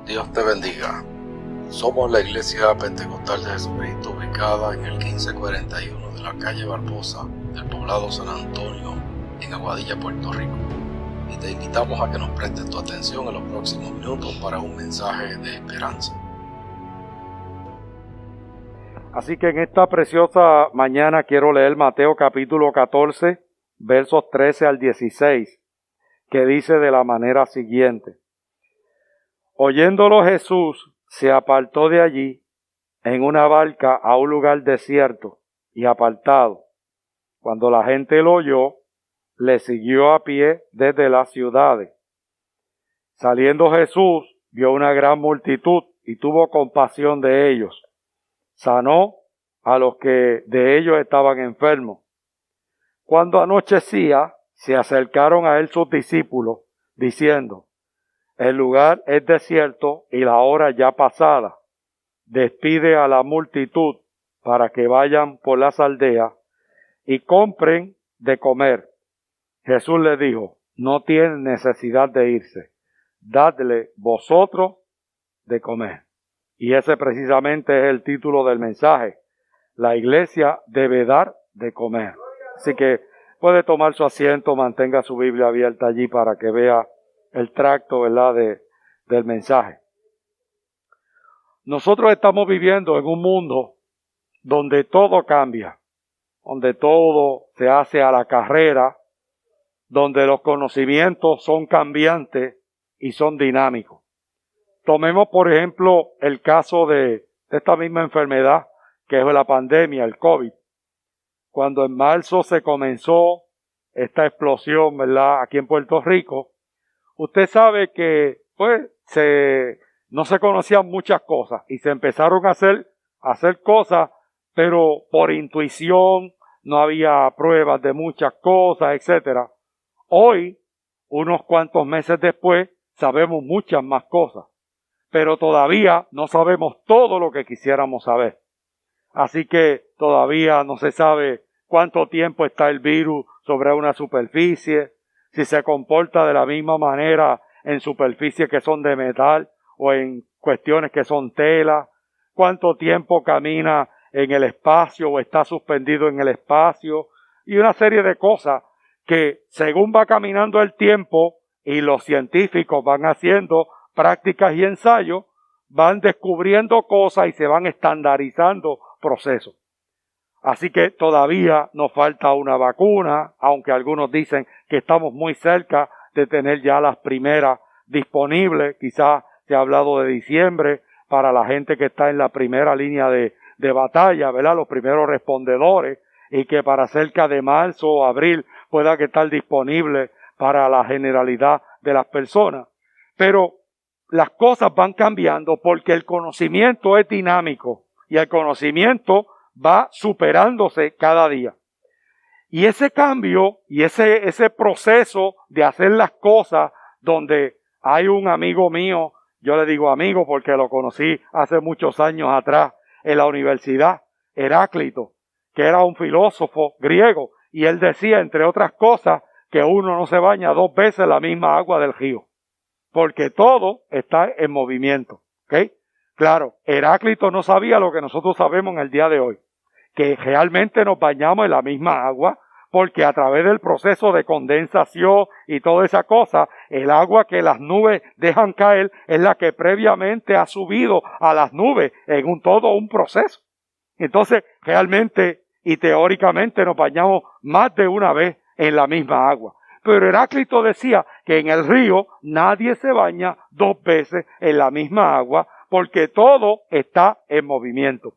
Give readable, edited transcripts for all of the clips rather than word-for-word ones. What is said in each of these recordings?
Dios te bendiga. Somos la Iglesia Pentecostal de Jesucristo, ubicada en el 1541 de la calle Barbosa del poblado San Antonio, en Aguadilla, Puerto Rico. Y te invitamos a que nos prestes tu atención en los próximos minutos para un mensaje de esperanza. Así que en esta preciosa mañana quiero leer Mateo capítulo 14, versos 13 al 16, que dice de la manera siguiente. Oyéndolo Jesús se apartó de allí en una barca a un lugar desierto y apartado. Cuando la gente lo oyó, le siguió a pie desde las ciudades. Saliendo Jesús, vio una gran multitud y tuvo compasión de ellos. Sanó a los que de ellos estaban enfermos. Cuando anochecía, se acercaron a él sus discípulos, diciendo: el lugar es desierto y la hora ya pasada. Despide a la multitud para que vayan por las aldeas y compren de comer. Jesús les dijo: no tienen necesidad de irse. Dadle vosotros de comer. Y ese precisamente es el título del mensaje. La iglesia debe dar de comer. Así que puede tomar su asiento, mantenga su Biblia abierta allí para que vea el tracto, ¿verdad?, del mensaje. Nosotros estamos viviendo en un mundo donde todo cambia, donde todo se hace a la carrera, donde los conocimientos son cambiantes y son dinámicos. Tomemos, por ejemplo, el caso de esta misma enfermedad, que es la pandemia, el COVID. Cuando en marzo se comenzó esta explosión, ¿verdad?, aquí en Puerto Rico, usted sabe que no se conocían muchas cosas y se empezaron a hacer cosas, pero por intuición, no había pruebas de muchas cosas, etcétera. Hoy, unos cuantos meses después, sabemos muchas más cosas, pero todavía no sabemos todo lo que quisiéramos saber. Así que todavía no se sabe cuánto tiempo está el virus sobre una superficie, si se comporta de la misma manera en superficies que son de metal o en cuestiones que son tela, cuánto tiempo camina en el espacio o está suspendido en el espacio, y una serie de cosas que según va caminando el tiempo y los científicos van haciendo prácticas y ensayos, van descubriendo cosas y se van estandarizando procesos. Así que todavía nos falta una vacuna, aunque algunos dicen que estamos muy cerca de tener ya las primeras disponibles. Quizás se ha hablado de diciembre para la gente que está en la primera línea de batalla, ¿verdad?, los primeros respondedores, y que para cerca de marzo o abril pueda que estar disponible para la generalidad de las personas. Pero las cosas van cambiando porque el conocimiento es dinámico y el conocimiento va superándose cada día. Y ese cambio y ese proceso de hacer las cosas, donde hay un amigo mío, yo le digo amigo porque lo conocí hace muchos años atrás en la universidad, Heráclito, que era un filósofo griego, y él decía, entre otras cosas, que uno no se baña 2 veces en la misma agua del río, porque todo está en movimiento. ¿Okay? Claro, Heráclito no sabía lo que nosotros sabemos en el día de hoy, que realmente nos bañamos en la misma agua, porque a través del proceso de condensación y toda esa cosa, el agua que las nubes dejan caer es la que previamente ha subido a las nubes en todo un proceso. Entonces, realmente y teóricamente nos bañamos más de una vez en la misma agua. Pero Heráclito decía que en el río nadie se baña 2 veces en la misma agua, porque todo está en movimiento.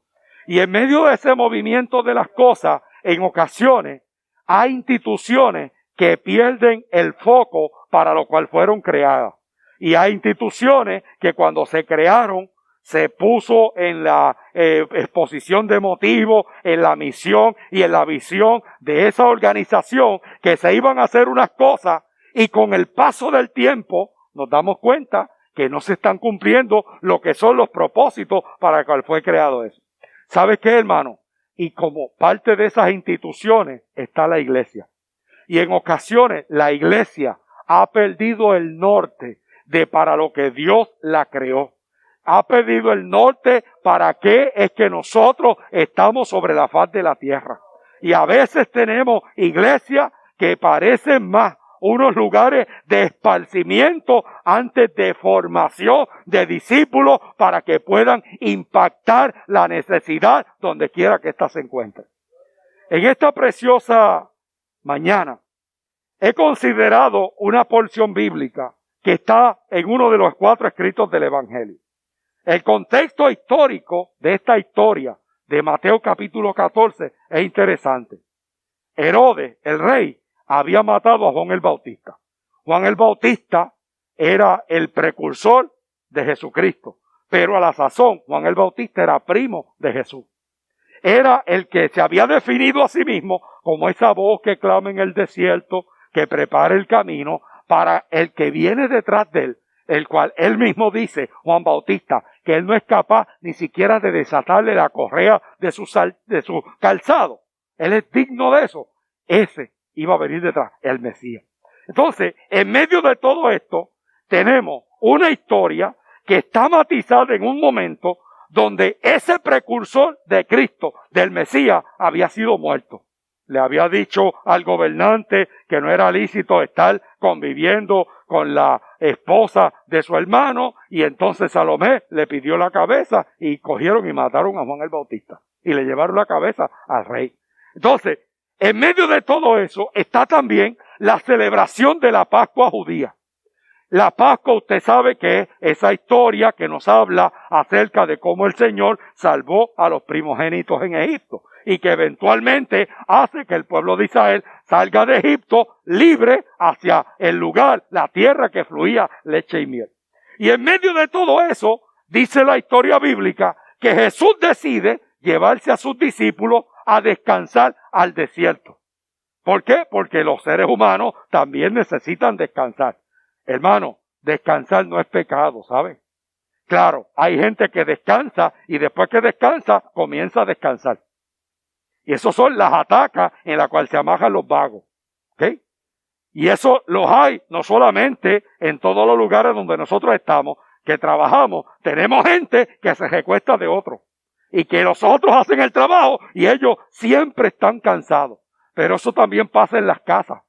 Y en medio de ese movimiento de las cosas, en ocasiones, hay instituciones que pierden el foco para lo cual fueron creadas. Y hay instituciones que cuando se crearon, se puso en la exposición de motivos, en la misión y en la visión de esa organización que se iban a hacer unas cosas, y con el paso del tiempo nos damos cuenta que no se están cumpliendo lo que son los propósitos para el cual fue creado eso. ¿Sabes qué, hermano? Y como parte de esas instituciones está la iglesia. Y en ocasiones la iglesia ha perdido el norte de para lo que Dios la creó. ha pedido el norte, ¿para qué es que nosotros estamos sobre la faz de la tierra? Y a veces tenemos iglesias que parecen más unos lugares de esparcimiento antes de formación de discípulos para que puedan impactar la necesidad donde quiera que ésta se encuentre. En esta preciosa mañana he considerado una porción bíblica que está en uno de los 4 escritos del Evangelio. El contexto histórico de esta historia de Mateo capítulo 14 es interesante. Herodes, el rey, había matado a Juan el Bautista. Juan el Bautista era el precursor de Jesucristo, pero a la sazón Juan el Bautista era primo de Jesús. Era el que se había definido a sí mismo como esa voz que clama en el desierto, que prepara el camino para el que viene detrás de él, el cual él mismo dice, Juan Bautista, que él no es capaz ni siquiera de desatarle la correa de su calzado. Él es digno de eso. Ese iba a venir detrás, el Mesías. Entonces, en medio de todo esto, tenemos una historia que está matizada en un momento donde ese precursor de Cristo, del Mesías, había sido muerto. Le había dicho al gobernante que no era lícito estar conviviendo con la esposa de su hermano, y entonces Salomé le pidió la cabeza y cogieron y mataron a Juan el Bautista y le llevaron la cabeza al rey. Entonces, en medio de todo eso está también la celebración de la Pascua judía. La Pascua, usted sabe que es esa historia que nos habla acerca de cómo el Señor salvó a los primogénitos en Egipto y que eventualmente hace que el pueblo de Israel salga de Egipto libre hacia el lugar, la tierra que fluía leche y miel. Y en medio de todo eso, dice la historia bíblica que Jesús decide llevarse a sus discípulos a descansar al desierto. ¿Por qué? Porque los seres humanos también necesitan descansar. Hermano, descansar no es pecado, ¿sabe? Claro, hay gente que descansa y después que descansa, comienza a descansar. Y eso son las atacas en las cuales se amajan los vagos. ¿Ok? Y eso los hay no solamente en todos los lugares donde nosotros estamos, que trabajamos. Tenemos gente que se recuesta de otro. Y que los otros hacen el trabajo y ellos siempre están cansados. Pero eso también pasa en las casas.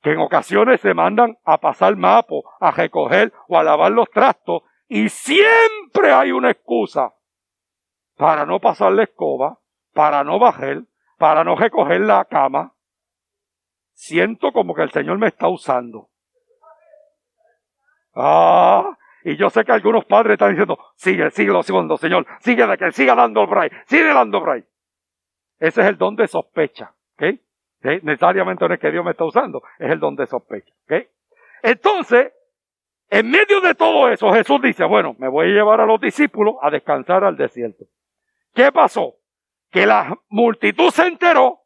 Que en ocasiones se mandan a pasar mapo, a recoger o a lavar los trastos, y siempre hay una excusa para no pasar la escoba, para no barrer, para no recoger la cama. Siento como que el Señor me está usando. Y yo sé que algunos padres están diciendo, síguelo, Señor, siga dando break, sigue dando break. Ese es el don de sospecha, ¿ok? ¿Sí? Necesariamente no es que Dios me está usando, es el don de sospecha. ¿Okay? Entonces, en medio de todo eso, Jesús dice, bueno, me voy a llevar a los discípulos a descansar al desierto. ¿Qué pasó? Que la multitud se enteró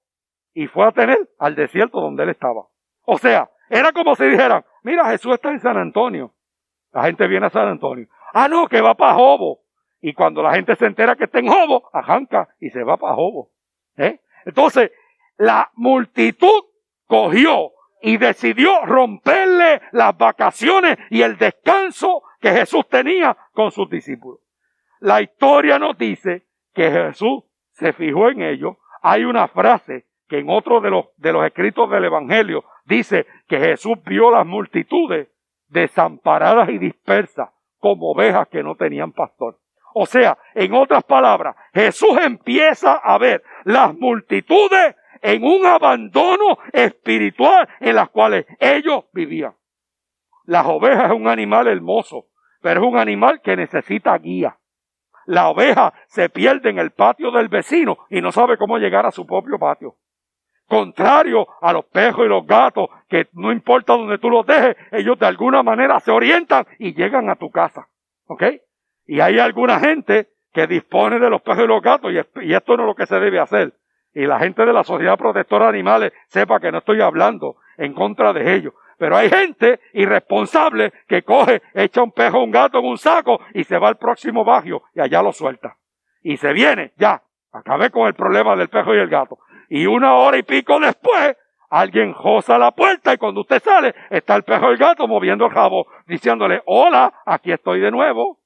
y fue a tener al desierto donde él estaba. O sea, era como si dijeran, mira, Jesús está en San Antonio. La gente viene a San Antonio. No, que va para Jobo. Y cuando la gente se entera que está en Jobo, arranca y se va para Jobo. Entonces, la multitud cogió y decidió romperle las vacaciones y el descanso que Jesús tenía con sus discípulos. La historia nos dice que Jesús se fijó en ellos. Hay una frase que en otro de los escritos del Evangelio dice que Jesús vio las multitudes desamparadas y dispersas como ovejas que no tenían pastor. O sea, en otras palabras, Jesús empieza a ver las multitudes en un abandono espiritual en las cuales ellos vivían. Las ovejas es un animal hermoso, pero es un animal que necesita guía. La oveja se pierde en el patio del vecino y no sabe cómo llegar a su propio patio. Contrario a los perros y los gatos, que no importa donde tú los dejes, ellos de alguna manera se orientan y llegan a tu casa. ¿Ok? Y hay alguna gente que dispone de los perros y los gatos y esto no es lo que se debe hacer. Y la gente de la Sociedad Protectora de Animales sepa que no estoy hablando en contra de ellos. Pero hay gente irresponsable que coge, echa un perro o un gato en un saco y se va al próximo barrio y allá lo suelta. Y se viene, ya, acabé con el problema del perro y el gato. Y 1 hora y pico después, alguien josa la puerta y cuando usted sale, está el perro y el gato moviendo el rabo, diciéndole, hola, aquí estoy de nuevo.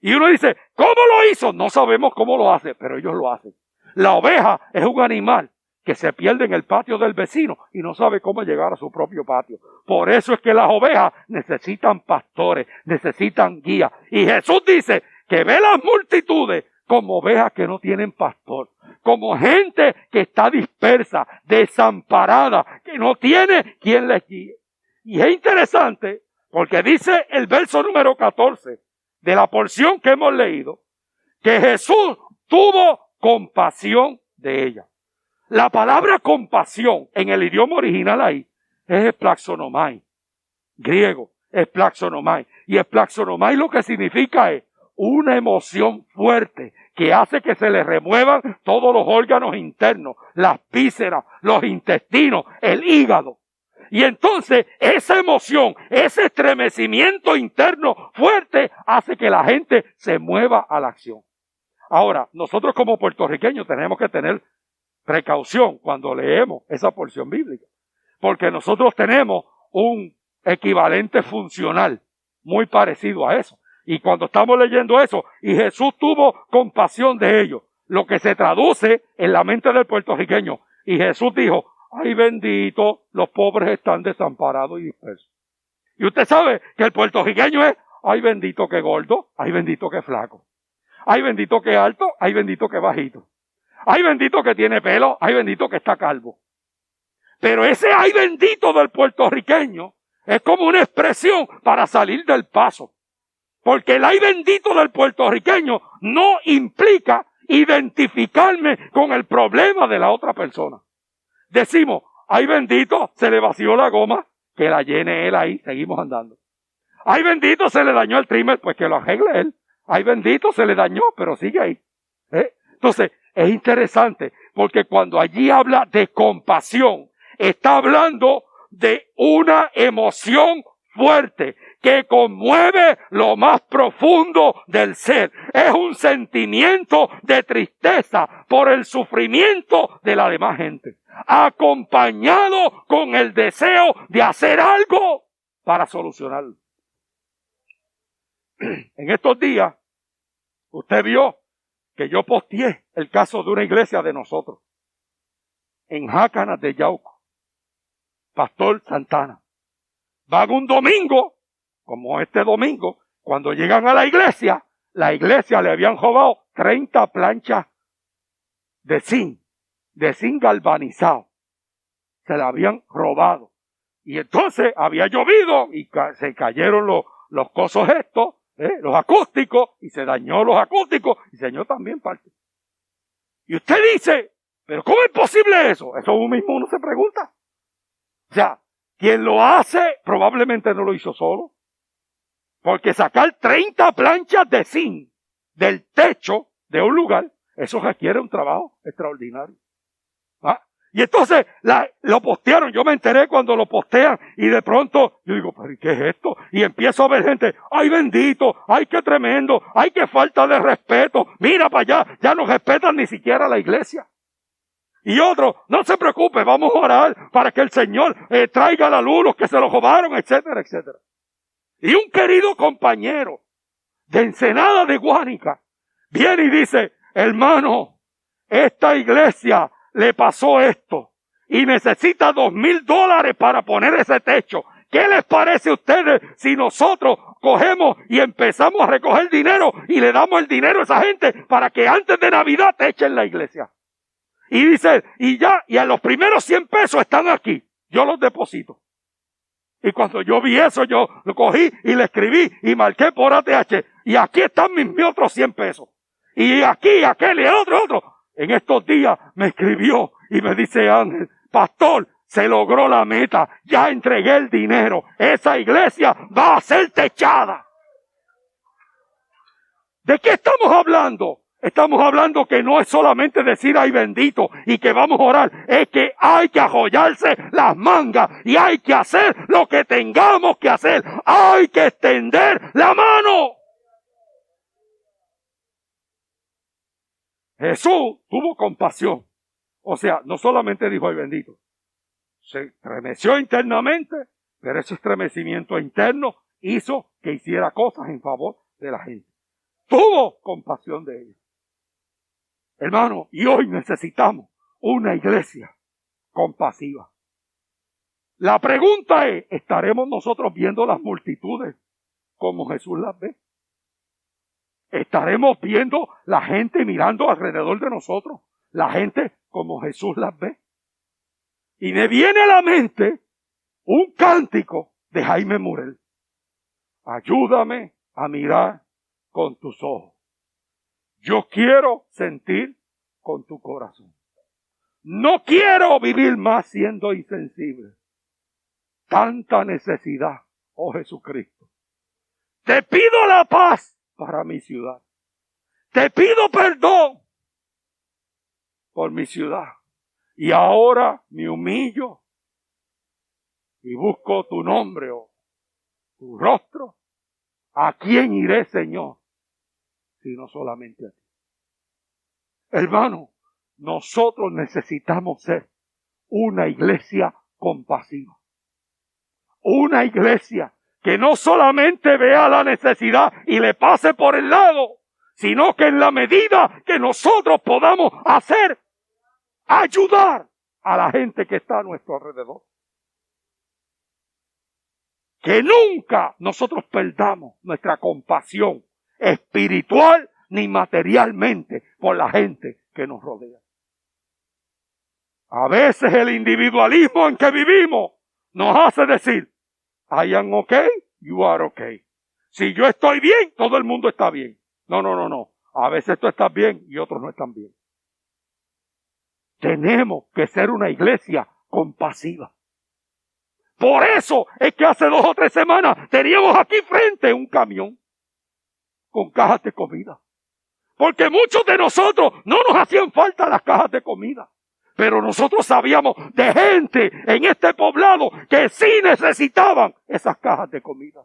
Y uno dice, ¿cómo lo hizo? No sabemos cómo lo hace, pero ellos lo hacen. La oveja es un animal que se pierde en el patio del vecino y no sabe cómo llegar a su propio patio. Por eso es que las ovejas necesitan pastores, necesitan guías. Y Jesús dice que ve las multitudes como ovejas que no tienen pastor, como gente que está dispersa, desamparada, que no tiene quien les guíe. Y es interesante porque dice el verso número 14 de la porción que hemos leído, que Jesús tuvo compasión de ella. La palabra compasión en el idioma original ahí es esplaxonomai, griego, esplaxonomai. Y esplaxonomai lo que significa es una emoción fuerte que hace que se le remuevan todos los órganos internos, las vísceras, los intestinos, el hígado. Y entonces esa emoción, ese estremecimiento interno fuerte hace que la gente se mueva a la acción. Ahora, nosotros como puertorriqueños tenemos que tener precaución cuando leemos esa porción bíblica, porque nosotros tenemos un equivalente funcional muy parecido a eso. Y cuando estamos leyendo eso, y Jesús tuvo compasión de ellos, lo que se traduce en la mente del puertorriqueño, y Jesús dijo, ay bendito, los pobres están desamparados y dispersos. Y usted sabe que el puertorriqueño es, ay bendito que gordo, ay bendito que flaco, ay bendito que alto, ay bendito que bajito, ay bendito que tiene pelo, ay bendito que está calvo. Pero ese ay bendito del puertorriqueño es como una expresión para salir del paso. Porque el ay bendito del puertorriqueño no implica identificarme con el problema de la otra persona. Decimos, ay bendito, se le vació la goma, que la llene él ahí, seguimos andando. Ay bendito, se le dañó el trimmer, pues que lo arregle él. Ay bendito, se le dañó, pero sigue ahí. Entonces, es interesante, porque cuando allí habla de compasión, está hablando de una emoción fuerte que conmueve lo más profundo del ser. Es un sentimiento de tristeza por el sufrimiento de la demás gente, acompañado con el deseo de hacer algo para solucionarlo. En estos días, usted vio que yo posteé el caso de una iglesia de nosotros, en Jácanas de Yauco, Pastor Santana. Van un domingo, como este domingo, cuando llegan a la iglesia le habían robado 30 planchas de zinc galvanizado. Se la habían robado. Y entonces había llovido y se cayeron los cosos estos, los acústicos, y se dañó los acústicos y se dañó también parte. Y usted dice, ¿pero cómo es posible eso? Eso mismo uno se pregunta. O sea, quien lo hace probablemente no lo hizo solo. Porque sacar 30 planchas de zinc del techo de un lugar, eso requiere un trabajo extraordinario. ¿Ah? Y entonces lo postearon. Yo me enteré cuando lo postean y de pronto yo digo, ¿pero qué es esto? Y empiezo a ver gente, ¡ay bendito! ¡Ay qué tremendo! ¡Ay qué falta de respeto! Mira para allá, ya no respetan ni siquiera la iglesia. Y otro, no se preocupe, vamos a orar para que el Señor traiga a la luz los que se lo robaron, etcétera, etcétera. Y un querido compañero de Ensenada de Guánica viene y dice, hermano, esta iglesia le pasó esto y necesita $2,000 para poner ese techo. ¿Qué les parece a ustedes si nosotros cogemos y empezamos a recoger dinero y le damos el dinero a esa gente para que antes de Navidad techen la iglesia? Y dice, y a los primeros 100 pesos están aquí, yo los deposito. Y cuando yo vi eso, yo lo cogí y le escribí y marqué por ATH. Y aquí están mis otros 100 pesos. Y aquí, aquel y el otro. En estos días me escribió y me dice, Ángel, pastor, se logró la meta. Ya entregué el dinero. Esa iglesia va a ser techada. ¿De qué estamos hablando? Estamos hablando que no es solamente decir ay bendito y que vamos a orar, es que hay que ajollarse las mangas y hay que hacer lo que tengamos que hacer. Hay que extender la mano. Jesús tuvo compasión. O sea, no solamente dijo ay bendito. Se estremeció internamente, pero ese estremecimiento interno hizo que hiciera cosas en favor de la gente. tuvo compasión de ellos. Hermano, y hoy necesitamos una iglesia compasiva. La pregunta es, ¿estaremos nosotros viendo las multitudes como Jesús las ve? ¿Estaremos viendo la gente mirando alrededor de nosotros, la gente como Jesús las ve? Y me viene a la mente un cántico de Jaime Murel. Ayúdame a mirar con tus ojos. Yo quiero sentir con tu corazón. No quiero vivir más siendo insensible. Tanta necesidad, oh Jesucristo. Te pido la paz para mi ciudad. Te pido perdón por mi ciudad. Y ahora me humillo y busco tu nombre o tu rostro. ¿A quién iré, Señor? Sino solamente a ti. Hermano, nosotros necesitamos ser una iglesia compasiva. Una iglesia que no solamente vea la necesidad y le pase por el lado, sino que en la medida que nosotros podamos hacer, ayudar a la gente que está a nuestro alrededor. Que nunca nosotros perdamos nuestra compasión espiritual ni materialmente por la gente que nos rodea. A veces el individualismo en que vivimos nos hace decir, I am okay, you are okay. Si yo estoy bien, todo el mundo está bien. No. A veces tú estás bien y otros no están bien. Tenemos que ser una iglesia compasiva. Por eso es que hace 2 o 3 semanas teníamos aquí frente un camión con cajas de comida. Porque muchos de nosotros no nos hacían falta las cajas de comida. Pero nosotros sabíamos de gente en este poblado que sí necesitaban esas cajas de comida.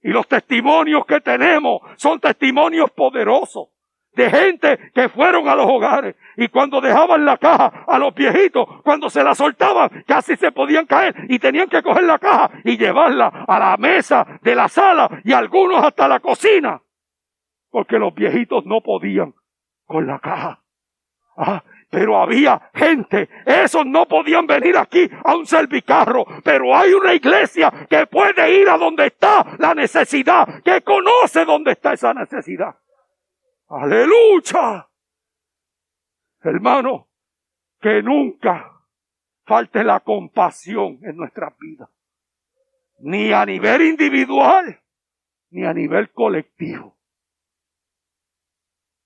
Y los testimonios que tenemos son testimonios poderosos. De gente que fueron a los hogares y cuando dejaban la caja a los viejitos, cuando se la soltaban, casi se podían caer y tenían que coger la caja y llevarla a la mesa de la sala y algunos hasta la cocina. Porque los viejitos no podían con la caja. Pero había gente, esos no podían venir aquí a un servicarro, pero hay una iglesia que puede ir a donde está la necesidad, que conoce dónde está esa necesidad. ¡Aleluya! Hermano, que nunca falte la compasión en nuestras vidas. Ni a nivel individual, ni a nivel colectivo.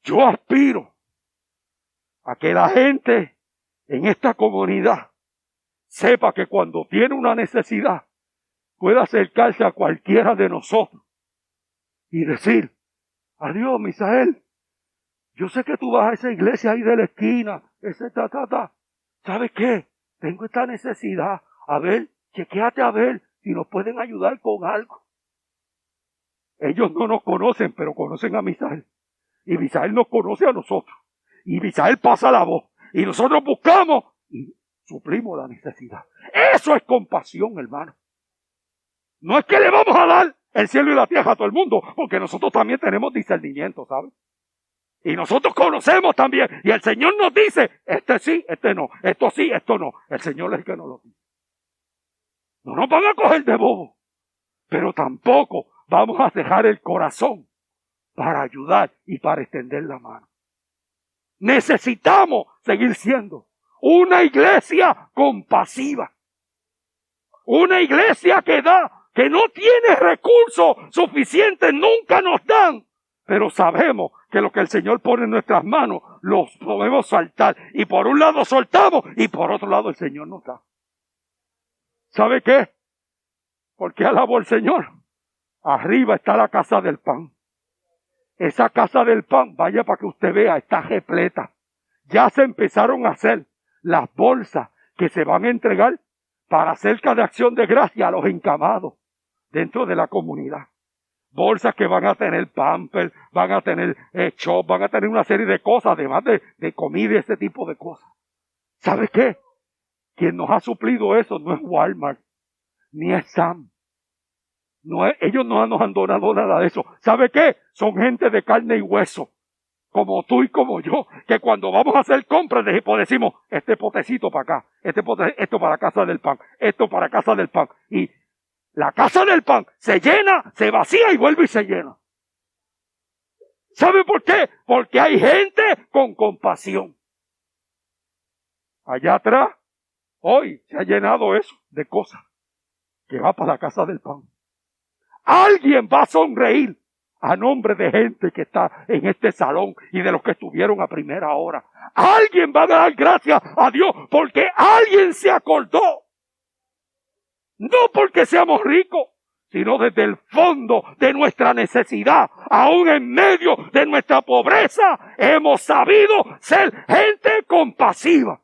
Yo aspiro a que la gente en esta comunidad sepa que cuando tiene una necesidad pueda acercarse a cualquiera de nosotros y decir, adiós, Misael, yo sé que tú vas a esa iglesia ahí de la esquina, ¿sabes qué? Tengo esta necesidad, a ver, chequéate a ver si nos pueden ayudar con algo. Ellos no nos conocen, pero conocen a Misael, y Misael nos conoce a nosotros. Y Misael pasa la voz. Y nosotros buscamos y suplimos la necesidad. Eso es compasión, hermano. No es que le vamos a dar el cielo y la tierra a todo el mundo, porque nosotros también tenemos discernimiento, ¿sabes? Y nosotros conocemos también. Y el Señor nos dice, este sí, este no. Esto sí, esto no. El Señor es el que nos lo dice. No nos van a coger de bobo. Pero tampoco vamos a dejar el corazón para ayudar y para extender la mano. Necesitamos seguir siendo una iglesia compasiva. Una iglesia que da, que no tiene recursos suficientes, nunca nos dan. Pero sabemos que lo que el Señor pone en nuestras manos, los podemos saltar. Y por un lado soltamos y por otro lado el Señor nos da. ¿Sabe qué? Porque alabo al Señor. Arriba está la casa del pan. Esa casa del pan, vaya para que usted vea, está repleta. Ya se empezaron a hacer las bolsas que se van a entregar para cerca de Acción de Gracia a los encamados dentro de la comunidad. Bolsas que van a tener Pampers, van a tener Chop, van a tener una serie de cosas, además de comida y ese tipo de cosas. ¿Sabe qué? Quien nos ha suplido eso no es Walmart, ni es Sam. Ellos no nos han donado nada de eso. ¿Sabe qué? Son gente de carne y hueso, como tú y como yo, que cuando vamos a hacer compras decimos, este potecito para acá, esto para casa del pan, esto para casa del pan. Y la casa del pan se llena, se vacía y vuelve y se llena. ¿Sabe por qué? Porque hay gente con compasión. Allá atrás, hoy se ha llenado eso de cosas que va para la casa del pan. Alguien va a sonreír a nombre de gente que está en este salón y de los que estuvieron a primera hora. Alguien va a dar gracias a Dios porque alguien se acordó. No porque seamos ricos, sino desde el fondo de nuestra necesidad, aún en medio de nuestra pobreza, hemos sabido ser gente compasiva.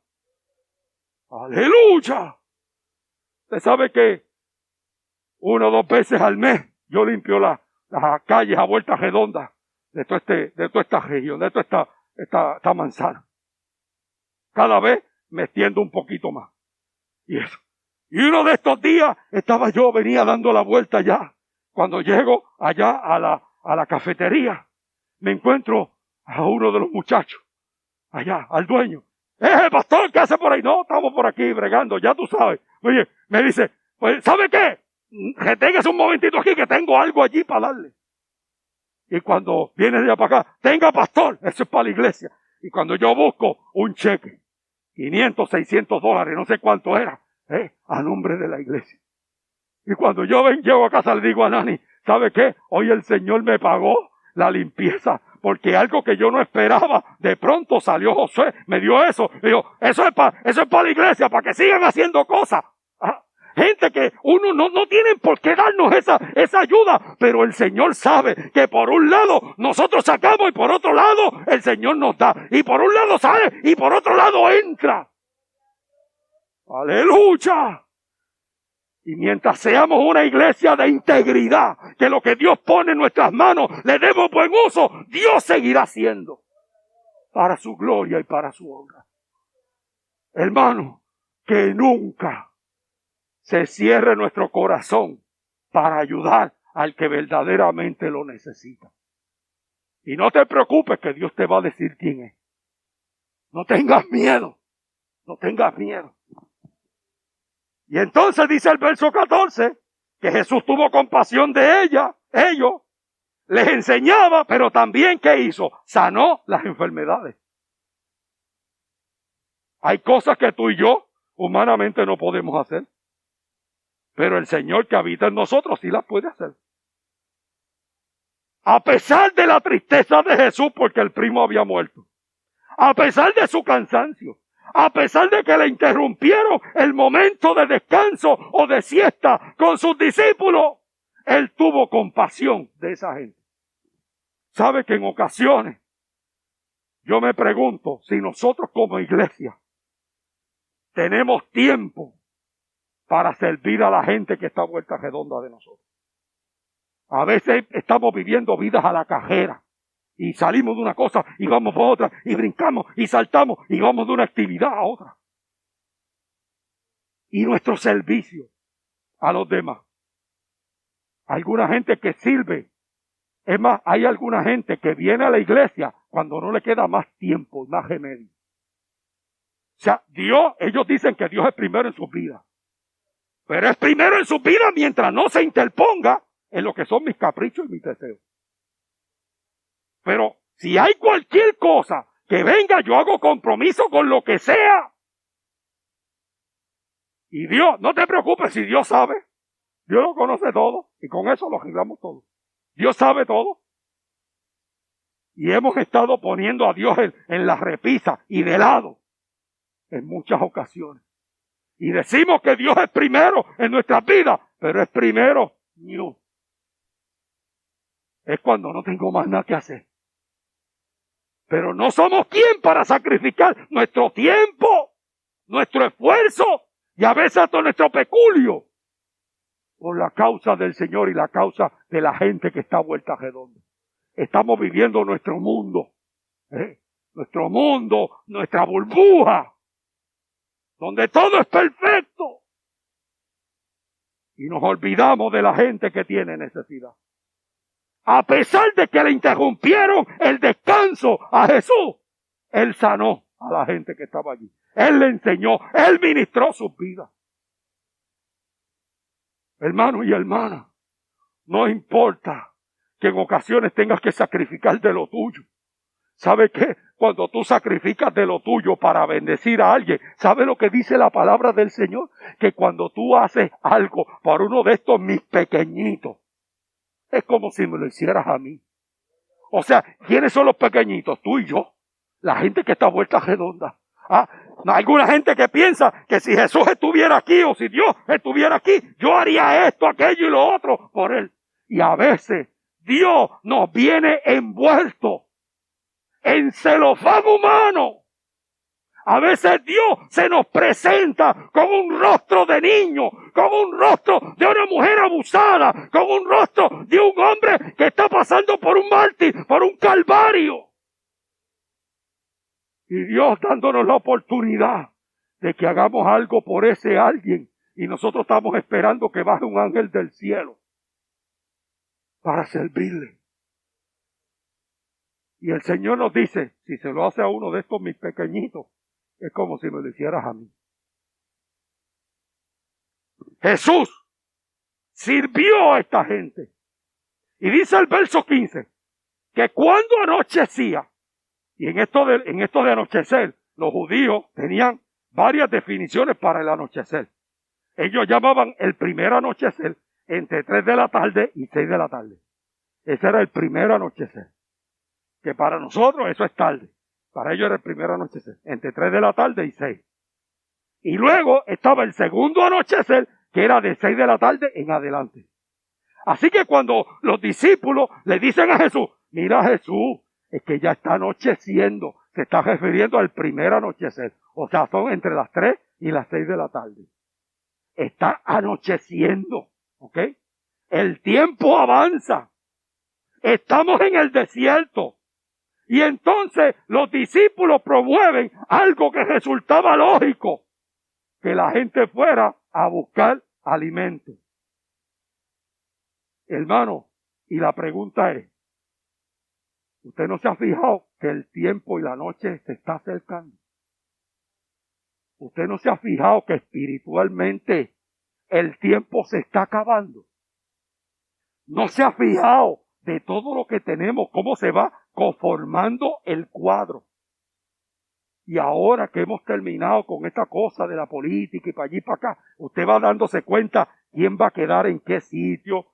¡Aleluya! Usted sabe que 1 o 2 veces al mes yo limpio las calles a vuelta redonda de toda esta región, de toda esta manzana. Cada vez me extiendo un poquito más. Y eso. Y uno de estos días venía dando la vuelta allá. Cuando llego allá a la cafetería, me encuentro a uno de los muchachos, allá, al dueño. Pastor, ¿qué hace por ahí? No, estamos por aquí bregando, ya tú sabes. Oye, me dice, pues, ¿sabe qué? Reténgase un momentito aquí que tengo algo allí para darle. Y cuando viene de allá para acá, tenga pastor, eso es para la iglesia. Y cuando yo busco un cheque, $500, $600, no sé cuánto era, a nombre de la iglesia. Y cuando yo llego a casa le digo a Nani, ¿sabe qué? Hoy el Señor me pagó la limpieza, porque algo que yo no esperaba, de pronto salió Josué, me dio eso. Y yo, eso es para la iglesia, para que sigan haciendo cosas. Gente que uno no tienen por qué darnos esa ayuda, pero el Señor sabe que por un lado nosotros sacamos y por otro lado el Señor nos da. Y por un lado sale y por otro lado entra. ¡Aleluya! Y mientras seamos una iglesia de integridad, que lo que Dios pone en nuestras manos le demos buen uso, Dios seguirá haciendo para su gloria y para su honra. Hermano, que nunca se cierre nuestro corazón para ayudar al que verdaderamente lo necesita. Y no te preocupes que Dios te va a decir quién es. No tengas miedo, no tengas miedo. Y entonces dice el verso 14, que Jesús tuvo compasión de ellos, les enseñaba, pero también, ¿qué hizo? Sanó las enfermedades. Hay cosas que tú y yo humanamente no podemos hacer, pero el Señor que habita en nosotros sí las puede hacer. A pesar de la tristeza de Jesús porque el primo había muerto, a pesar de su cansancio, a pesar de que le interrumpieron el momento de descanso o de siesta con sus discípulos, Él tuvo compasión de esa gente. ¿Sabe que en ocasiones yo me pregunto si nosotros como iglesia tenemos tiempo para servir a la gente que está a vuelta redonda de nosotros? A veces estamos viviendo vidas a la cajera. Y salimos de una cosa y vamos a otra, y brincamos y saltamos y vamos de una actividad a otra. Y nuestro servicio a los demás. Alguna gente que sirve. Es más, hay alguna gente que viene a la iglesia cuando no le queda más tiempo, más remedio. O sea, ellos dicen que Dios es primero en sus vidas. Pero es primero en sus vidas mientras no se interponga en lo que son mis caprichos y mis deseos. Pero si hay cualquier cosa que venga, yo hago compromiso con lo que sea. Y Dios, no te preocupes si Dios sabe. Dios lo conoce todo y con eso lo arreglamos todo. Dios sabe todo. Y hemos estado poniendo a Dios en la repisa y de lado en muchas ocasiones. Y decimos que Dios es primero en nuestras vidas, pero es primero mío. Es cuando no tengo más nada que hacer. Pero no somos quien para sacrificar nuestro tiempo, nuestro esfuerzo y a veces hasta nuestro peculio por la causa del Señor y la causa de la gente que está a vuelta redonda. Estamos viviendo nuestro mundo, nuestra burbuja, donde todo es perfecto. Y nos olvidamos de la gente que tiene necesidad. A pesar de que le interrumpieron el descanso a Jesús, Él sanó a la gente que estaba allí. Él le enseñó, Él ministró sus vidas. Hermano y hermana, no importa que en ocasiones tengas que sacrificar de lo tuyo. ¿Sabe qué? Cuando tú sacrificas de lo tuyo para bendecir a alguien, ¿sabe lo que dice la palabra del Señor? Que cuando tú haces algo por uno de estos mis pequeñitos, es como si me lo hicieras a mí. O sea, ¿quiénes son los pequeñitos? Tú y yo. La gente que está vuelta redonda. Hay alguna gente que piensa que si Jesús estuviera aquí o si Dios estuviera aquí, yo haría esto, aquello y lo otro por Él. Y a veces Dios nos viene envuelto en celofán humano. A veces Dios se nos presenta con un rostro de niño, con un rostro de una mujer abusada, con un rostro de un hombre que está pasando por un mártir, por un calvario. Y Dios dándonos la oportunidad de que hagamos algo por ese alguien. Y nosotros estamos esperando que baje un ángel del cielo para servirle. Y el Señor nos dice, si se lo hace a uno de estos mis pequeñitos, es como si me lo hicieras a mí. Jesús sirvió a esta gente. Y dice el verso 15, que cuando anochecía, y en esto de anochecer, los judíos tenían varias definiciones para el anochecer. Ellos llamaban el primer anochecer entre 3 de la tarde y 6 de la tarde. Ese era el primer anochecer. Que para nosotros eso es tarde. Para ellos era el primer anochecer, entre 3 de la tarde y 6. Y luego estaba el segundo anochecer, que era de 6 de la tarde en adelante. Así que cuando los discípulos le dicen a Jesús, mira Jesús, es que ya está anocheciendo, se está refiriendo al primer anochecer. O sea, son entre las 3 y las 6 de la tarde. Está anocheciendo, ¿ok? El tiempo avanza. Estamos en el desierto. Y entonces los discípulos promueven algo que resultaba lógico, que la gente fuera a buscar alimento. Hermano, y la pregunta es, ¿usted no se ha fijado que el tiempo y la noche se está acercando? ¿Usted no se ha fijado que espiritualmente el tiempo se está acabando? ¿No se ha fijado de todo lo que tenemos, cómo se va conformando el cuadro? Y ahora que hemos terminado con esta cosa de la política y para allí y para acá, usted va dándose cuenta quién va a quedar en qué sitio,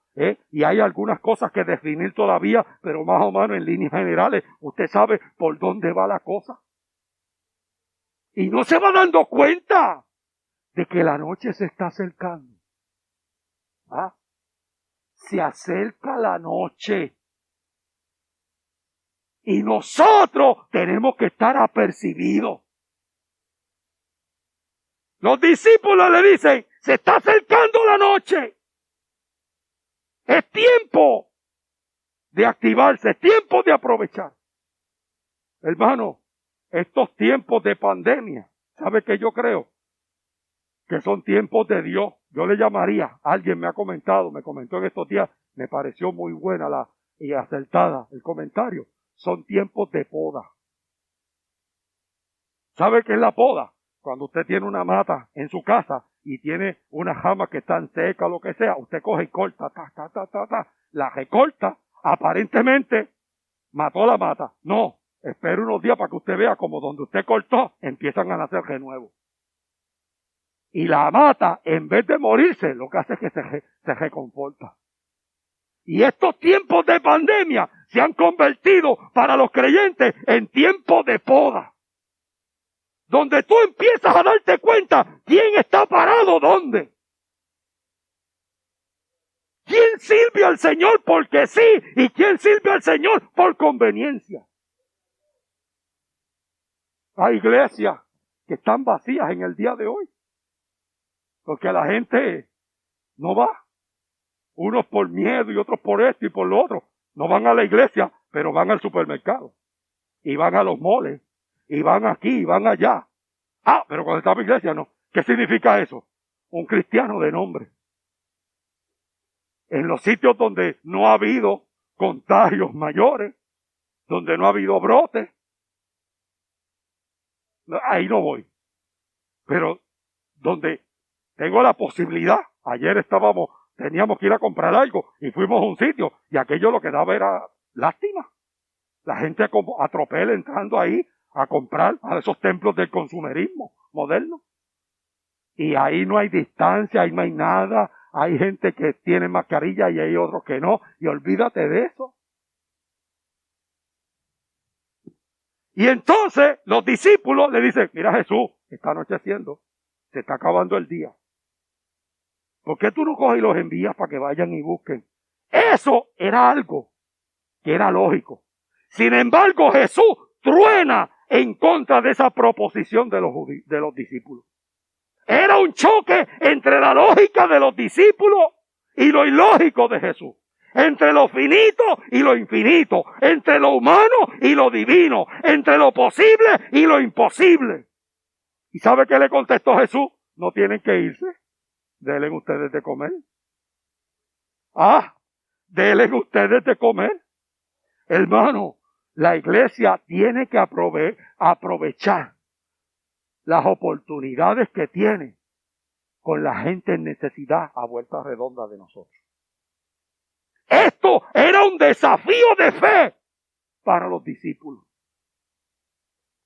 y hay algunas cosas que definir todavía, pero más o menos en líneas generales, usted sabe por dónde va la cosa. Y no se va dando cuenta de que la noche se está acercando. Se acerca la noche. Y nosotros tenemos que estar apercibidos. Los discípulos le dicen, se está acercando la noche. Es tiempo de activarse, es tiempo de aprovechar. Hermano, estos tiempos de pandemia, ¿sabe qué yo creo? Que son tiempos de Dios. Yo le llamaría, alguien me comentó en estos días, me pareció muy buena y acertada el comentario. Son tiempos de poda. ¿Sabe qué es la poda? Cuando usted tiene una mata en su casa y tiene unas ramas que están secas o lo que sea, usted coge y corta, la recorta, aparentemente mató la mata. No, espere unos días para que usted vea como donde usted cortó empiezan a nacer de nuevo. Y la mata, en vez de morirse, lo que hace es que se reconforta. Y estos tiempos de pandemia se han convertido para los creyentes en tiempos de poda. Donde tú empiezas a darte cuenta quién está parado dónde. ¿Quién sirve al Señor porque sí? ¿Y quién sirve al Señor por conveniencia? Hay iglesias que están vacías en el día de hoy. Porque la gente no va. Unos por miedo y otros por esto y por lo otro. No van a la iglesia, pero van al supermercado. Y van a los moles. Y van aquí y van allá. Pero cuando estaba en iglesia no. ¿Qué significa eso? Un cristiano de nombre. en los sitios donde no ha habido contagios mayores, donde no ha habido brotes, ahí no voy. Pero donde tengo la posibilidad, ayer teníamos que ir a comprar algo y fuimos a un sitio y aquello lo que daba era lástima. La gente a tropel entrando ahí a comprar a esos templos del consumerismo moderno. Y ahí no hay distancia, ahí no hay nada, hay gente que tiene mascarilla y hay otros que no, y olvídate de eso. Y entonces los discípulos le dicen, mira Jesús, está anocheciendo, se está acabando el día. ¿Por qué tú no coges y los envías para que vayan y busquen? Eso era algo que era lógico. Sin embargo, Jesús truena en contra de esa proposición de los discípulos. Era un choque entre la lógica de los discípulos y lo ilógico de Jesús. Entre lo finito y lo infinito. Entre lo humano y lo divino. Entre lo posible y lo imposible. ¿Y sabe qué le contestó Jesús? No tienen que irse. Denle ustedes de comer. Denle ustedes de comer. Hermano, la iglesia tiene que aprovechar las oportunidades que tiene con la gente en necesidad a vuelta redonda de nosotros. Esto era un desafío de fe para los discípulos.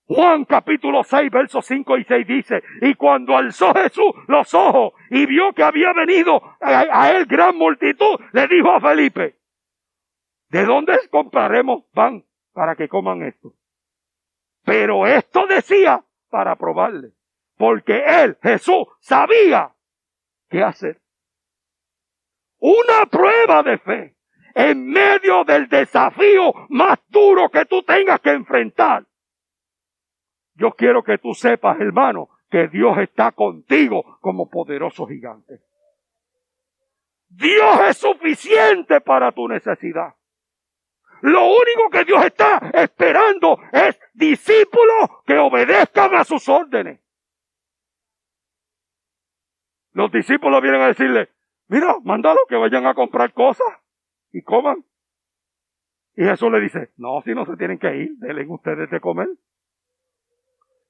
Juan capítulo 6, versos 5 y 6 dice, y cuando alzó Jesús los ojos y vio que había venido a él gran multitud, le dijo a Felipe, ¿de dónde compraremos pan para que coman esto? Pero esto decía para probarle, porque él, Jesús, sabía qué hacer. Una prueba de fe en medio del desafío más duro que tú tengas que enfrentar. Yo quiero que tú sepas, hermano, que Dios está contigo como poderoso gigante. Dios es suficiente para tu necesidad. Lo único que Dios está esperando es discípulos que obedezcan a sus órdenes. Los discípulos vienen a decirle, mira, mándalo que vayan a comprar cosas y coman. Y Jesús le dice, no, si no se tienen que ir, denle ustedes de comer.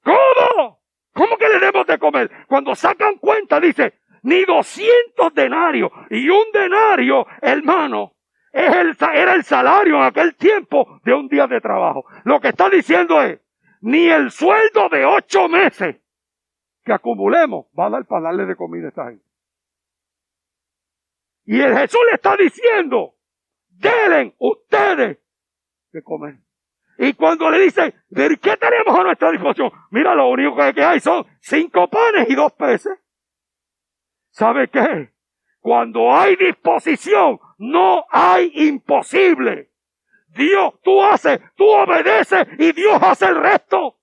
¿Cómo? ¿Cómo que le demos de comer? Cuando sacan cuenta dice, ni 200 denarios. Y un denario, hermano, era el salario en aquel tiempo de un día de trabajo. Lo que está diciendo es, ni el sueldo de 8 meses que acumulemos va a dar para darle de comida a esta gente. Y el Jesús le está diciendo, denle ustedes de comer. Y cuando le dicen, ¿qué tenemos a nuestra disposición? Mira, lo único que hay son 5 panes y 2 peces. ¿Sabe qué? Cuando hay disposición, no hay imposible. Dios, tú obedeces y Dios hace el resto.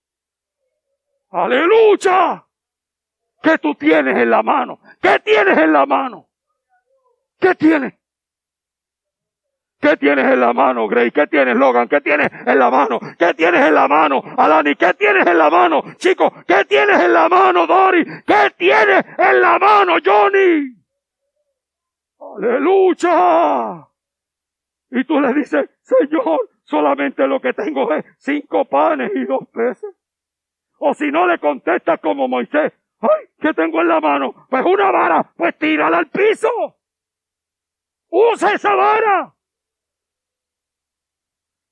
¡Aleluya! ¿Qué tú tienes en la mano? ¿Qué tienes en la mano? ¿Qué tienes? ¿Qué tienes en la mano, Grey? ¿Qué tienes, Logan? ¿Qué tienes en la mano? ¿Qué tienes en la mano, Alani? ¿Qué tienes en la mano, chicos? ¿Qué tienes en la mano, Dori? ¿Qué tienes en la mano, Johnny? ¡Aleluya! Y tú le dices, Señor, solamente lo que tengo es 5 panes y 2 peces. O si no le contestas como Moisés, ¡ay! ¿Qué tengo en la mano? Pues una vara, pues tírala al piso. Usa esa vara.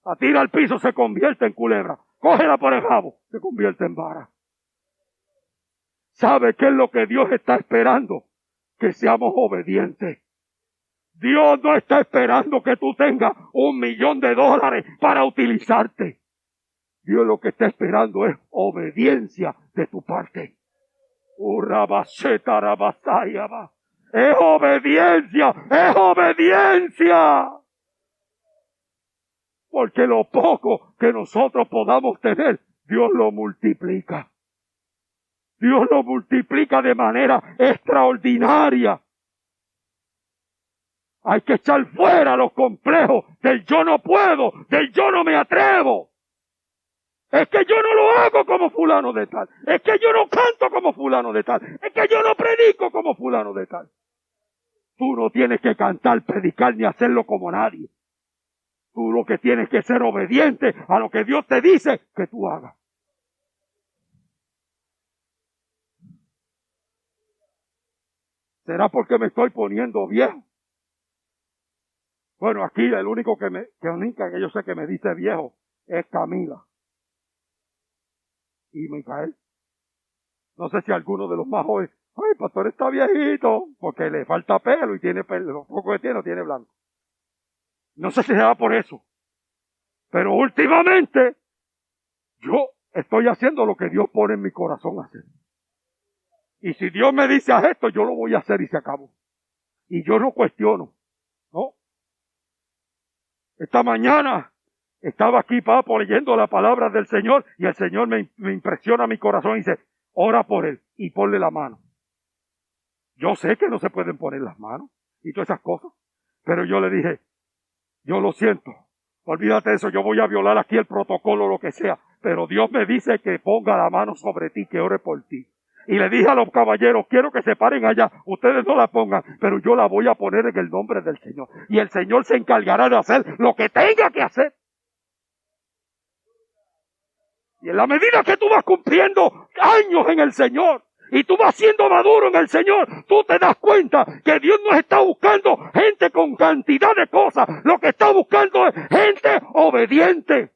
La tira al piso, se convierte en culebra. Cógela por el rabo, se convierte en vara. ¿Sabe qué es lo que Dios está esperando? Que seamos obedientes. Dios no está esperando que tú tengas $1,000,000 para utilizarte. Dios lo que está esperando es obediencia de tu parte. Es obediencia, es obediencia. Porque lo poco que nosotros podamos tener, Dios lo multiplica. Dios lo multiplica de manera extraordinaria. Hay que echar fuera los complejos del yo no puedo, del yo no me atrevo. Es que yo no lo hago como fulano de tal. Es que yo no canto como fulano de tal. Es que yo no predico como fulano de tal. Tú no tienes que cantar, predicar ni hacerlo como nadie. Tú lo que tienes que ser obediente a lo que Dios te dice que tú hagas. ¿Será porque me estoy poniendo viejo? Bueno, aquí el único que yo sé que me dice viejo es Camila y Micael. No sé si alguno de los más jóvenes, ay, pastor está viejito, porque le falta pelo y tiene pelo, lo poco que tiene, no tiene blanco. No sé si será por eso. Pero últimamente, yo estoy haciendo lo que Dios pone en mi corazón a hacer. Y si Dios me dice haz esto, yo lo voy a hacer y se acabó. Y yo no cuestiono, ¿no? Esta mañana estaba aquí, papo, leyendo la palabra del Señor y el Señor me impresiona mi corazón y dice, ora por él y ponle la mano. Yo sé que no se pueden poner las manos y todas esas cosas, pero yo le dije, yo lo siento, olvídate de eso, yo voy a violar aquí el protocolo o lo que sea, pero Dios me dice que ponga la mano sobre ti, que ore por ti. Y le dije a los caballeros, quiero que se paren allá, ustedes no la pongan, pero yo la voy a poner en el nombre del Señor. Y el Señor se encargará de hacer lo que tenga que hacer. Y en la medida que tú vas cumpliendo años en el Señor, y tú vas siendo maduro en el Señor, tú te das cuenta que Dios no está buscando gente con cantidad de cosas, lo que está buscando es gente obediente,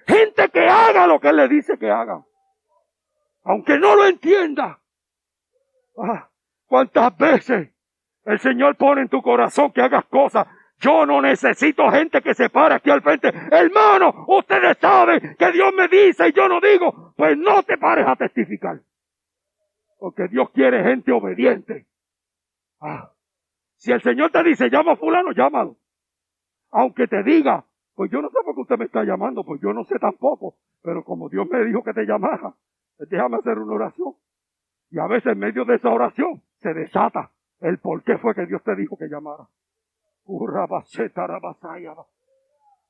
gente que haga lo que Él le dice que haga. Aunque no lo entienda. ¿Cuántas veces el Señor pone en tu corazón que hagas cosas? Yo no necesito gente que se pare aquí al frente. Hermano, ustedes saben que Dios me dice y yo no digo. Pues no te pares a testificar. Porque Dios quiere gente obediente. Si el Señor te dice llama a fulano, llámalo. Aunque te diga, pues yo no sé por qué usted me está llamando, pues yo no sé tampoco. Pero como Dios me dijo que te llamara, déjame hacer una oración. Y a veces en medio de esa oración se desata el por qué fue que Dios te dijo que llamara.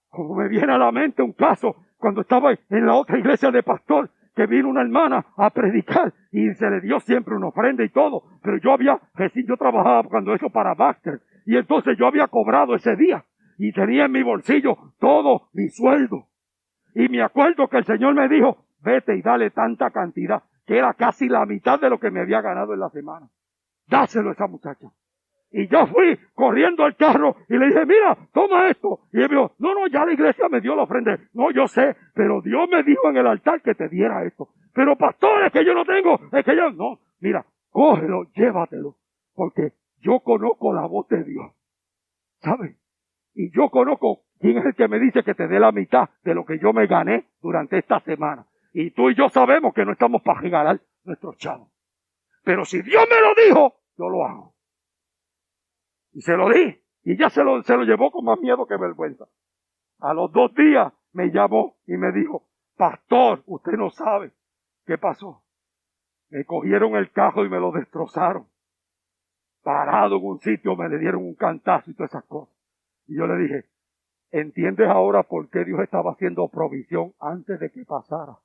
Como me viene a la mente un caso cuando estaba en la otra iglesia de pastor, que vino una hermana a predicar y se le dio siempre una ofrenda y todo. Pero yo trabajaba cuando eso para Baxter y entonces yo había cobrado ese día y tenía en mi bolsillo todo mi sueldo. Y me acuerdo que el Señor me dijo, vete y dale tanta cantidad, que era casi la mitad de lo que me había ganado en la semana. Dáselo a esa muchacha. Y yo fui corriendo al carro y le dije, mira, toma esto. Y él me dijo, no, ya la iglesia me dio la ofrenda. No, yo sé, pero Dios me dijo en el altar que te diera esto. Pero pastores que yo no tengo, es que yo, no, mira, cógelo, llévatelo. Porque yo conozco la voz de Dios. ¿Sabes? Y yo conozco quién es el que me dice que te dé la mitad de lo que yo me gané durante esta semana. Y tú y yo sabemos que no estamos para regalar nuestros chavos. Pero si Dios me lo dijo, yo lo hago. Y se lo di. Y ya se lo llevó con más miedo que vergüenza. A los 2 días me llamó y me dijo, pastor, usted no sabe qué pasó. Me cogieron el carro y me lo destrozaron. Parado en un sitio me le dieron un cantazo y todas esas cosas. Y yo le dije, ¿entiendes ahora por qué Dios estaba haciendo provisión antes de que pasara?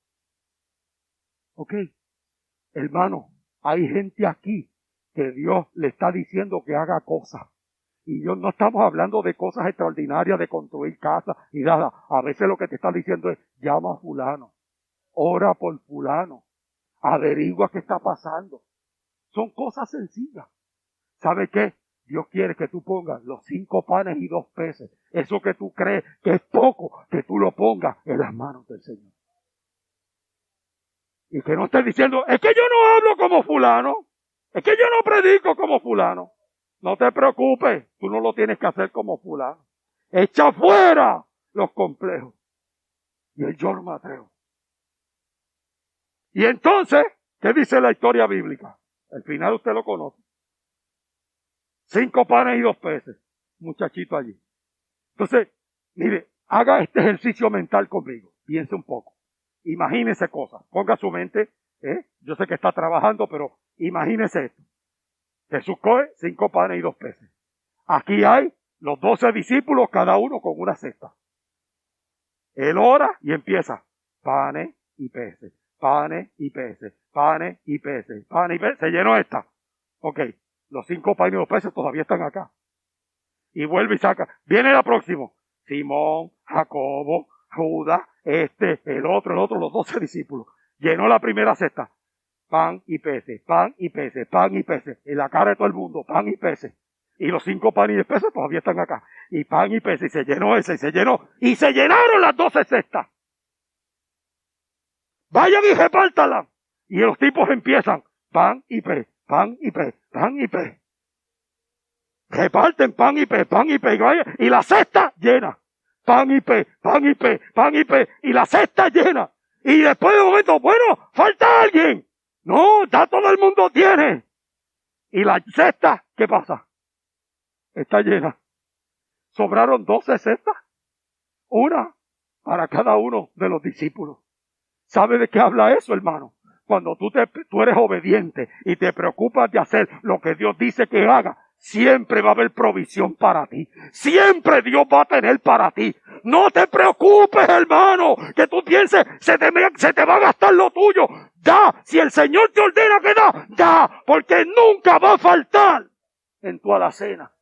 Ok, hermano, hay gente aquí que Dios le está diciendo que haga cosas. Y Dios no estamos hablando de cosas extraordinarias, de construir casas y nada. A veces lo que te está diciendo es, llama a fulano, ora por fulano, averigua qué está pasando. Son cosas sencillas. ¿Sabe qué? Dios quiere que tú pongas los 5 panes y 2 peces. Eso que tú crees que es poco, que tú lo pongas en las manos del Señor. Y que no estés diciendo, es que yo no hablo como fulano, es que yo no predico como fulano. No te preocupes, tú no lo tienes que hacer como fulano. Echa fuera los complejos. Y el yo no me atrevo. Y entonces, ¿qué dice la historia bíblica? El final usted lo conoce. 5 panes y 2 peces. Muchachito allí. Entonces, mire, haga este ejercicio mental conmigo. Piense un poco. Imagínese cosas. Ponga su mente, yo sé que está trabajando, pero imagínese esto. Jesús coge 5 panes y 2 peces. Aquí hay los 12 discípulos, cada uno con una cesta. Él ora y empieza. Panes y peces, panes y peces, panes y peces, panes y peces. Se llenó esta. Ok. Los 5 panes y los peces todavía están acá. Y vuelve y saca. Viene la próxima. Simón, Jacobo, Judas, el otro, los 12 discípulos. Llenó la primera cesta. Pan y peces, pan y peces, pan y peces. En la cara de todo el mundo, pan y peces. Y los 5 panes y peces todavía están acá. Y pan y peces, y se llenó ese, y se llenó. Y se llenaron las 12 cestas. Vayan y repártanla. Y los tipos empiezan, pan y pez, pan y pez, pan y pez. Reparten pan y pez, y la cesta llena. Pan y pez, pan y pez, pan y pez, y la cesta llena. Y después de un momento, bueno, falta alguien. No, ya todo el mundo tiene. Y la cesta, ¿qué pasa? Está llena. Sobraron 12 cestas. Una para cada uno de los discípulos. ¿Sabe de qué habla eso, hermano? Cuando tú eres obediente y te preocupas de hacer lo que Dios dice que haga, siempre va a haber provisión para ti. Siempre Dios va a tener para ti. No te preocupes, hermano, que tú pienses, se te va a gastar lo tuyo. Da, si el Señor te ordena que da, porque nunca va a faltar en tu alacena.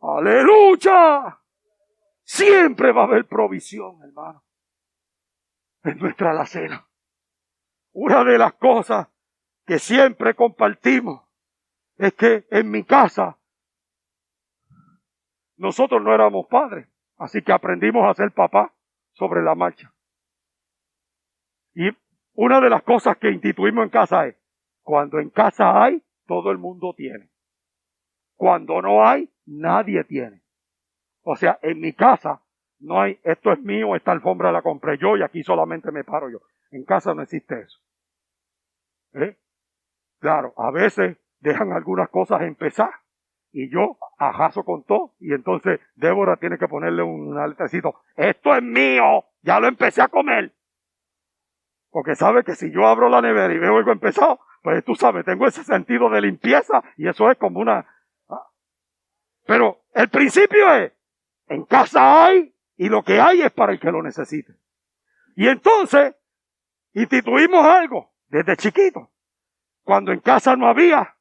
¡Aleluya! Siempre va a haber provisión, hermano, en nuestra alacena. Una de las cosas que siempre compartimos es que en mi casa nosotros no éramos padres, así que aprendimos a ser papá sobre la marcha. Y una de las cosas que instituimos en casa es, cuando en casa hay, todo el mundo tiene. Cuando no hay, nadie tiene. O sea, en mi casa no hay, esto es mío, esta alfombra la compré yo y aquí solamente me paro yo. En casa no existe eso. Claro, a veces dejan algunas cosas empezar y yo ajazo con todo y entonces Débora tiene que ponerle un letrecito. Esto es mío, ya lo empecé a comer. Porque sabe que si yo abro la nevera y veo algo empezado, pues tú sabes, tengo ese sentido de limpieza y eso es como una... Pero el principio es, en casa hay y lo que hay es para el que lo necesite. Y entonces instituimos algo desde chiquito. Cuando en casa no había,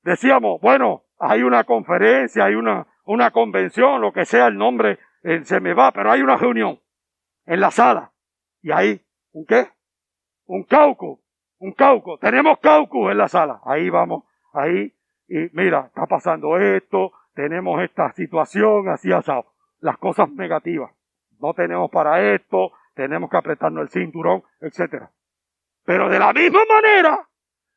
decíamos, bueno, hay una conferencia, hay una convención, lo que sea el nombre, se me va, pero hay una reunión en la sala. Y ahí, ¿un qué? Un caucus. Tenemos caucus en la sala. Ahí vamos, ahí, y mira, está pasando esto, tenemos esta situación, así asado. Las cosas negativas. No tenemos para esto, tenemos que apretarnos el cinturón, etc. Pero de la misma manera,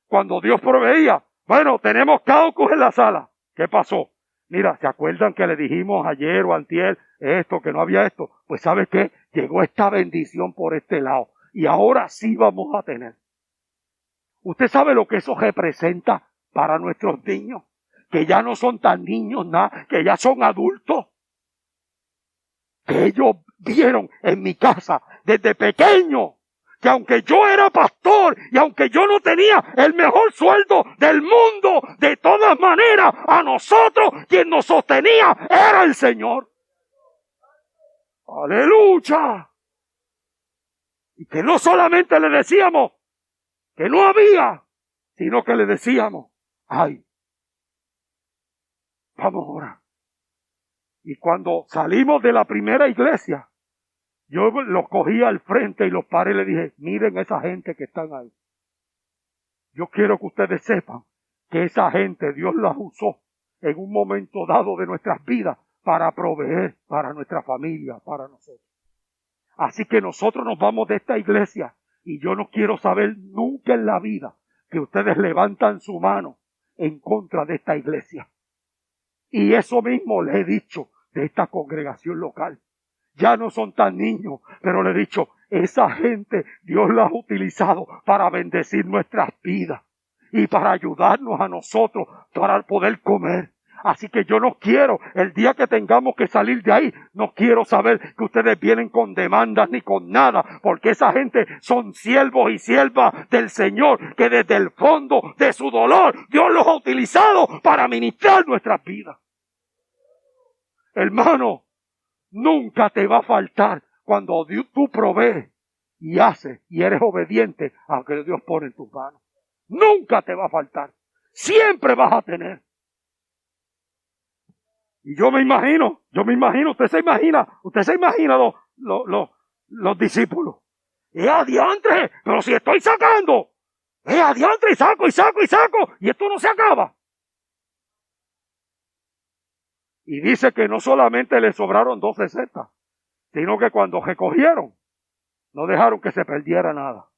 cuando Dios proveía, bueno, tenemos caucus en la sala. ¿Qué pasó? Mira, ¿se acuerdan que le dijimos ayer o antier esto, que no había esto? Pues ¿sabe qué? Llegó esta bendición por este lado. Y ahora sí vamos a tener. ¿Usted sabe lo que eso representa para nuestros niños? Que ya no son tan niños nada, que ya son adultos. Que ellos vieron en mi casa desde pequeño que aunque yo era pastor y aunque yo no tenía el mejor sueldo del mundo, de todas maneras, a nosotros quien nos sostenía era el Señor. ¡Aleluya! Y que no solamente le decíamos que no había, sino que le decíamos, ay, vamos a orar. Y cuando salimos de la primera iglesia, yo los cogí al frente y los paré y les dije, miren esa gente que están ahí. Yo quiero que ustedes sepan que esa gente Dios las usó en un momento dado de nuestras vidas para proveer para nuestra familia, para nosotros. Así que nosotros nos vamos de esta iglesia y yo no quiero saber nunca en la vida que ustedes levantan su mano en contra de esta iglesia. Y eso mismo les he dicho de esta congregación local. Ya no son tan niños, pero le he dicho, esa gente Dios la ha utilizado para bendecir nuestras vidas y para ayudarnos a nosotros para poder comer. Así que yo no quiero, el día que tengamos que salir de ahí, no quiero saber que ustedes vienen con demandas ni con nada, porque esa gente son siervos y siervas del Señor, que desde el fondo de su dolor Dios los ha utilizado para ministrar nuestras vidas. Hermano, nunca te va a faltar cuando tú provees y haces y eres obediente a lo que Dios pone en tus manos. Nunca te va a faltar. siempre vas a tener. Y yo me imagino, usted se imagina los discípulos. ¡Adiantre! Pero si estoy sacando. ¡Adiantre! Y saco. Y esto no se acaba. Y dice que no solamente le sobraron 12 setas, sino que cuando recogieron, no dejaron que se perdiera nada.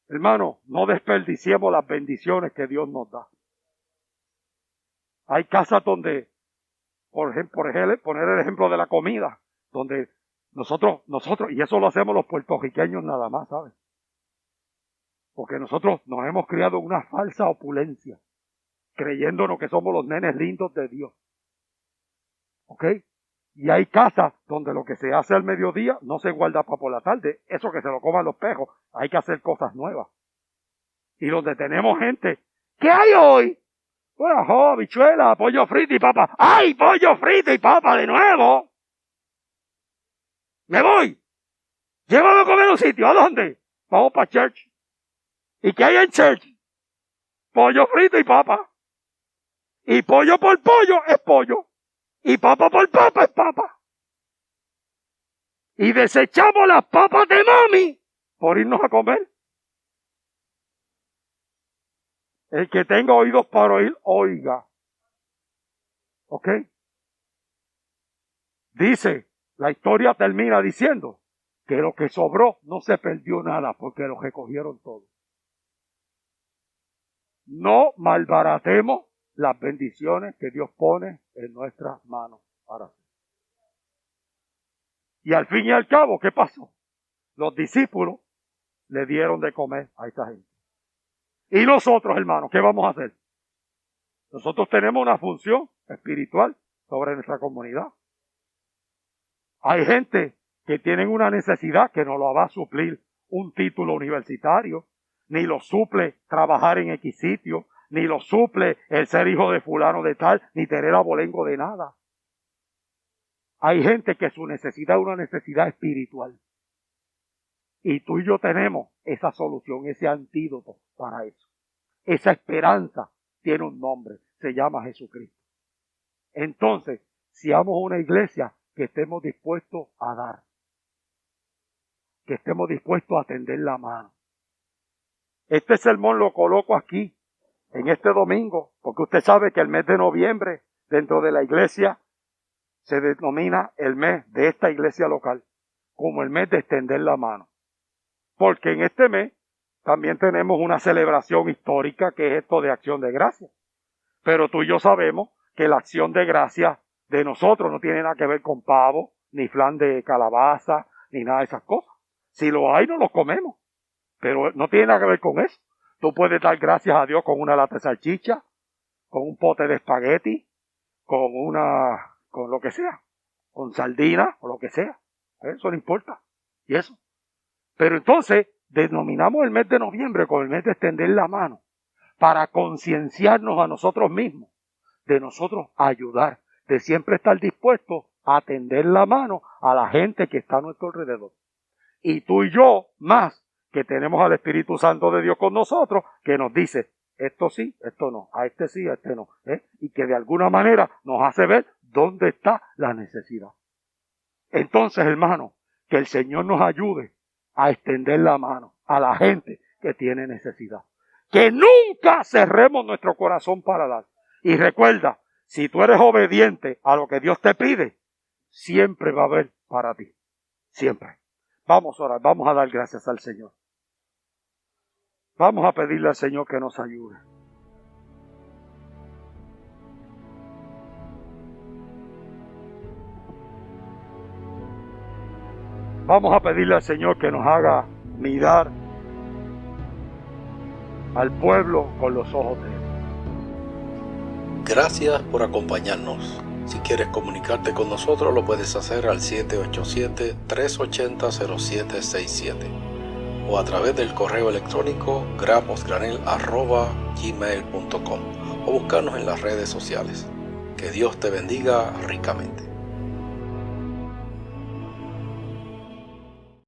Hermano, no desperdiciemos las bendiciones que Dios nos da. Hay casas donde, por ejemplo, poner el ejemplo de la comida, donde nosotros, y eso lo hacemos los puertorriqueños nada más, ¿sabes? Porque nosotros nos hemos criado en una falsa opulencia, creyéndonos que somos los nenes lindos de Dios. ¿Ok? Y hay casas donde lo que se hace al mediodía no se guarda para por la tarde. Eso que se lo coman los perros. Hay que hacer cosas nuevas. Y donde tenemos gente, ¿qué hay hoy? Bueno, habichuela, pollo frito y papa. ¡Ay, pollo frito y papa de nuevo! ¡Me voy! Llévame a comer a un sitio. ¿A dónde? Vamos para church. ¿Y qué hay en church? Pollo frito y papa. Y pollo por pollo es pollo. Y papa por papa es papa. Y desechamos las papas de mami por irnos a comer. El que tenga oídos para oír, oiga. ¿Ok? Dice, la historia termina diciendo que lo que sobró no se perdió nada porque lo recogieron todo. No malbaratemos las bendiciones que Dios pone en nuestras manos para hacer. Y al fin y al cabo, ¿qué pasó? Los discípulos le dieron de comer a esta gente. Y nosotros, hermanos, ¿qué vamos a hacer? Nosotros tenemos una función espiritual sobre nuestra comunidad. Hay gente que tienen una necesidad que no lo va a suplir un título universitario, ni lo suple trabajar en X sitio, ni lo suple el ser hijo de fulano de tal, ni tener abolengo de nada. Hay gente que su necesidad es una necesidad espiritual. Y tú y yo tenemos esa solución, ese antídoto para eso. Esa esperanza tiene un nombre, se llama Jesucristo. Entonces, seamos una iglesia que estemos dispuestos a dar. Que estemos dispuestos a tender la mano. Este sermón lo coloco aquí, en este domingo, porque usted sabe que el mes de noviembre, dentro de la iglesia, se denomina el mes de esta iglesia local, como el mes de extender la mano. Porque en este mes también tenemos una celebración histórica que es esto de Acción de Gracias. Pero tú y yo sabemos que la Acción de Gracias de nosotros no tiene nada que ver con pavo, ni flan de calabaza, ni nada de esas cosas. Si lo hay, no lo comemos. Pero no tiene nada que ver con eso. Tú puedes dar gracias a Dios con una lata de salchicha, con un pote de espagueti, con lo que sea, con sardina o lo que sea. Eso no importa. Y eso. Pero entonces denominamos el mes de noviembre como el mes de extender la mano para concienciarnos a nosotros mismos, de nosotros ayudar, de siempre estar dispuestos a tender la mano a la gente que está a nuestro alrededor. Y tú y yo más, que tenemos al Espíritu Santo de Dios con nosotros, que nos dice, esto sí, esto no, a este sí, a este no. Y que de alguna manera nos hace ver dónde está la necesidad. Entonces, hermano, que el Señor nos ayude a extender la mano a la gente que tiene necesidad. Que nunca cerremos nuestro corazón para dar. Y recuerda, si tú eres obediente a lo que Dios te pide, siempre va a haber para ti. Siempre. Vamos a orar, vamos a dar gracias al Señor. Vamos a pedirle al Señor que nos ayude. Vamos a pedirle al Señor que nos haga mirar al pueblo con los ojos de Él. Gracias por acompañarnos. Si quieres comunicarte con nosotros, lo puedes hacer al 787-380-0767 o a través del correo electrónico gramosgranel@gmail.com o buscarnos en las redes sociales. Que Dios te bendiga ricamente.